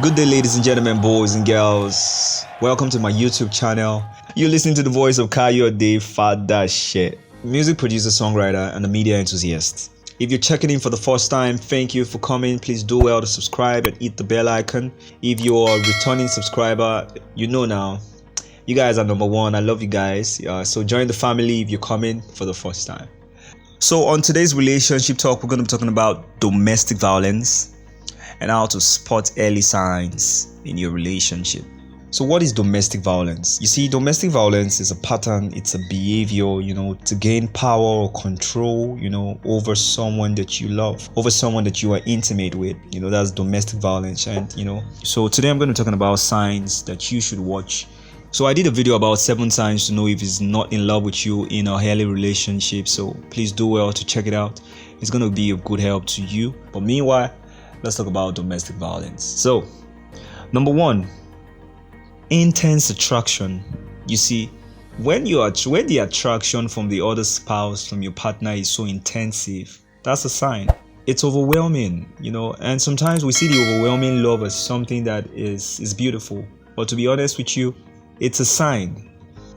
Good day, ladies and gentlemen, boys and girls. Welcome to my YouTube channel. You're listening to the voice of Kayode, Fadase, music producer, songwriter, and a media enthusiast. If you're checking in for the first time, thank you for coming. Please do well to subscribe and hit the bell icon. If you're a returning subscriber, you know now. You guys are number one. I love you guys. So join the family if you're coming for the first time. So on today's relationship talk, we're going to be talking about domestic violence and how to spot early signs in your relationship. So what is domestic violence? You see, domestic violence is a pattern, it's a behavior, to gain power or control, over someone that you love, over someone that you are intimate with. That's domestic violence. And, so today I'm going to be talking about signs that you should watch. So I did a video about 7 signs to know if he's not in love with you in a early relationship. So please do well to check it out. It's going to be of good help to you. But meanwhile, let's talk about domestic violence. So, number 1, intense attraction. You see, when the attraction from the other spouse, from your partner, is so intensive, that's a sign. It's overwhelming, and sometimes we see the overwhelming love as something that is beautiful. But to be honest with you, it's a sign.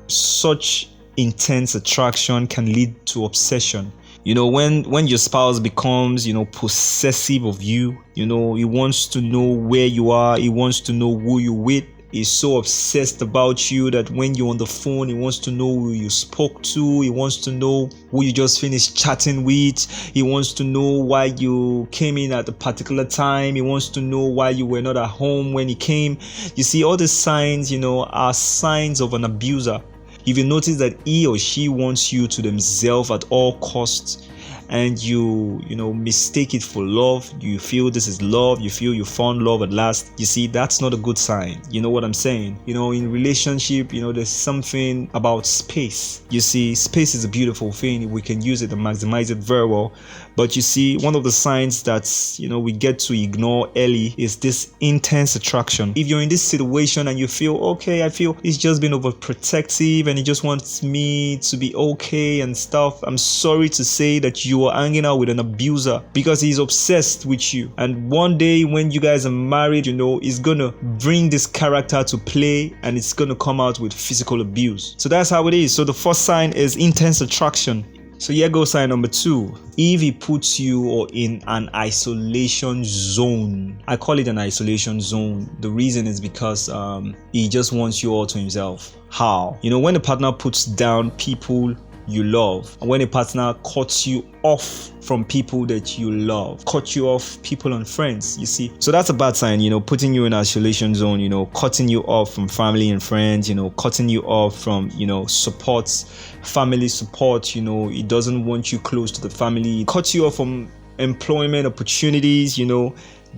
Such intense attraction can lead to obsession. When your spouse becomes, possessive of you, he wants to know where you are, he wants to know who you're with. He's so obsessed about you that when you're on the phone, he wants to know who you spoke to, he wants to know who you just finished chatting with, he wants to know why you came in at a particular time, he wants to know why you were not at home when he came. You see, all these signs, are signs of an abuser. If you notice that he or she wants you to themselves at all costs, and you mistake it for love, you feel this is love, you feel you found love at last, you see, that's not a good sign. You know what I'm saying? In relationship, there's something about space. You see, space is a beautiful thing. We can use it and maximize it very well. But you see, one of the signs that we get to ignore early is this intense attraction. If you're in this situation and you feel, okay, I feel he's just been overprotective and he just wants me to be okay and stuff, I'm sorry to say that you are hanging out with an abuser, because he's obsessed with you. And one day when you guys are married, he's gonna bring this character to play and it's gonna come out with physical abuse. So that's how it is. So the first sign is intense attraction. So here goes sign number 2. If he puts you in an isolation zone, I call it an isolation zone. The reason is because he just wants you all to himself. How? When a partner puts down people you love, and when a partner cuts you off from people that you love, cut you off people and friends, you see, so that's a bad sign. Putting you in isolation zone, cutting you off from family and friends, cutting you off from support, family support. He doesn't want you close to the family, cuts you off from employment opportunities.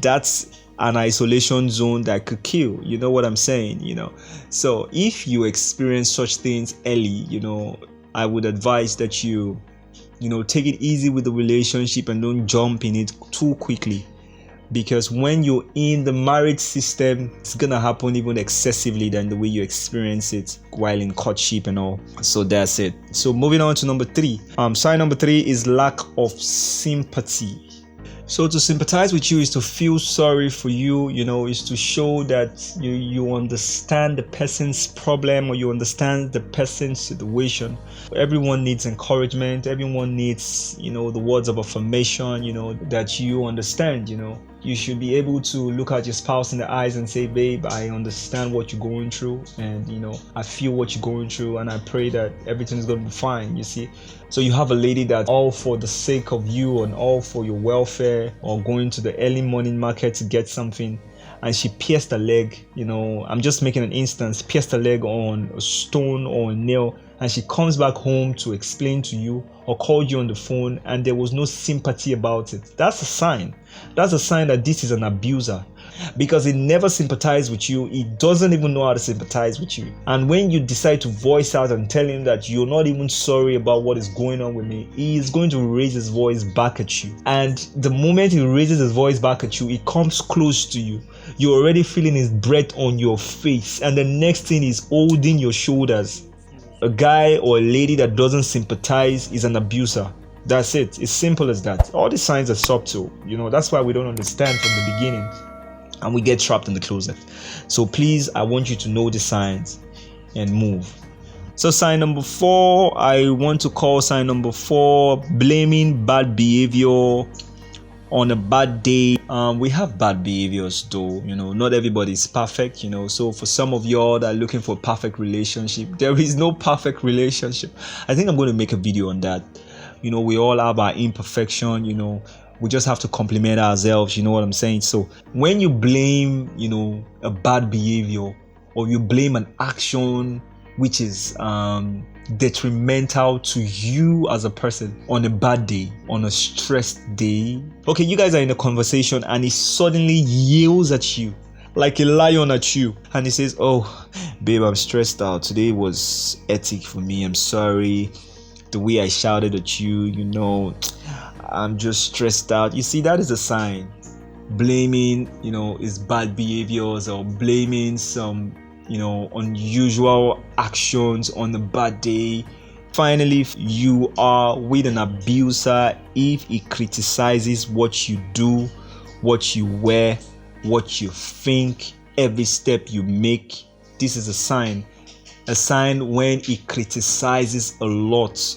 That's an isolation zone that could kill. You know what I'm saying? So if you experience such things early, I would advise that you take it easy with the relationship and don't jump in it too quickly, because when you're in the marriage system, it's gonna happen even excessively than the way you experience it while in courtship and all. So that's it. So moving on to number 3. Sign number 3 is lack of sympathy. So to sympathize with you is to feel sorry for you, is to show that you understand the person's problem, or you understand the person's situation. Everyone needs encouragement. Everyone needs, the words of affirmation, that you understand. You should be able to look at your spouse in the eyes and say, babe, I understand what you're going through, and I feel what you're going through, and I pray that everything's going to be fine. You see, so you have a lady that's all for the sake of you and all for your welfare, or going to the early morning market to get something, and she pierced a leg, I'm just making an instance, pierced a leg on a stone or a nail, and she comes back home to explain to you or called you on the phone and there was no sympathy about it. That's a sign. That's a sign that this is an abuser, because he never sympathizes with you. He doesn't even know how to sympathize with you. And when you decide to voice out and tell him that you're not even sorry about what is going on with me, he is going to raise his voice back at you. And the moment he raises his voice back at you, he comes close to you. You're already feeling his breath on your face, and the next thing is holding your shoulders. A guy or a lady that doesn't sympathize is an abuser. That's it. It's simple as that. All the signs are subtle. That's why we don't understand from the beginning. and we get trapped in the closet. So please, I want you to know the signs and move. So sign number 4, I want to call sign number 4 blaming bad behavior on a bad day. We have bad behaviors though, not everybody is perfect, so for some of y'all that are looking for a perfect relationship, there is no perfect relationship. I think I'm going to make a video on that. We all have our imperfection, we just have to compliment ourselves, you know what I'm saying? So when you blame, a bad behavior, or you blame an action which is detrimental to you as a person on a bad day, on a stressed day. Okay, you guys are in a conversation and he suddenly yells at you like a lion at you, and he says, "Oh babe, I'm stressed out, today was hectic for me, I'm sorry, the way I shouted at you, I'm just stressed out." You see, that is a sign. Blaming his bad behaviors, or blaming some unusual actions on a bad day. Finally, if you are with an abuser, if he criticizes what you do, what you wear, what you think, every step you make, this is a sign when he criticizes a lot.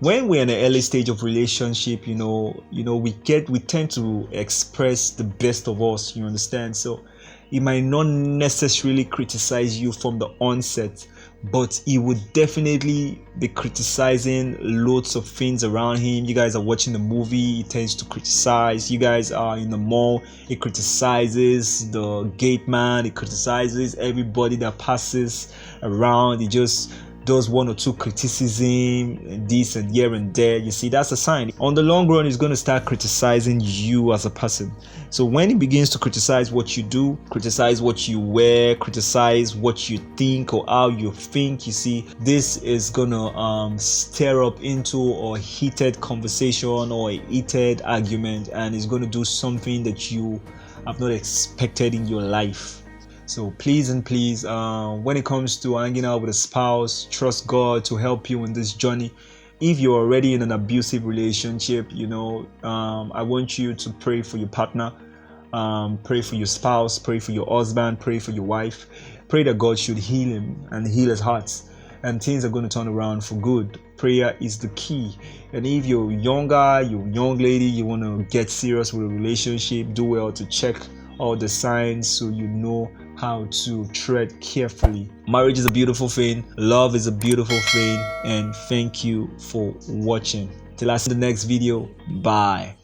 When we're in the early stage of relationship, we tend to express the best of us, you understand? So he might not necessarily criticize you from the onset, but he would definitely be criticizing loads of things around him. You guys are watching the movie, he tends to criticize. You guys are in the mall, he criticizes the gate man, he criticizes everybody that passes around. He just does one or two criticism, this and here and there. You see, that's a sign. On the long run, he's going to start criticizing you as a person. So when he begins to criticize what you do, criticize what you wear, criticize what you think or how you think, you see, this is going to stir up into a heated conversation or a heated argument, and it's going to do something that you have not expected in your life. So please, when it comes to hanging out with a spouse, trust God to help you in this journey. If you're already in an abusive relationship, I want you to pray for your partner, pray for your spouse, pray for your husband, pray for your wife. Pray that God should heal him and heal his heart, and things are going to turn around for good. Prayer is the key. And if you're younger, you're a young lady, you want to get serious with a relationship, do well to check all the signs so you know how to tread carefully. Marriage is a beautiful thing, love is a beautiful thing, and thank you for watching. Till I see the next video, bye.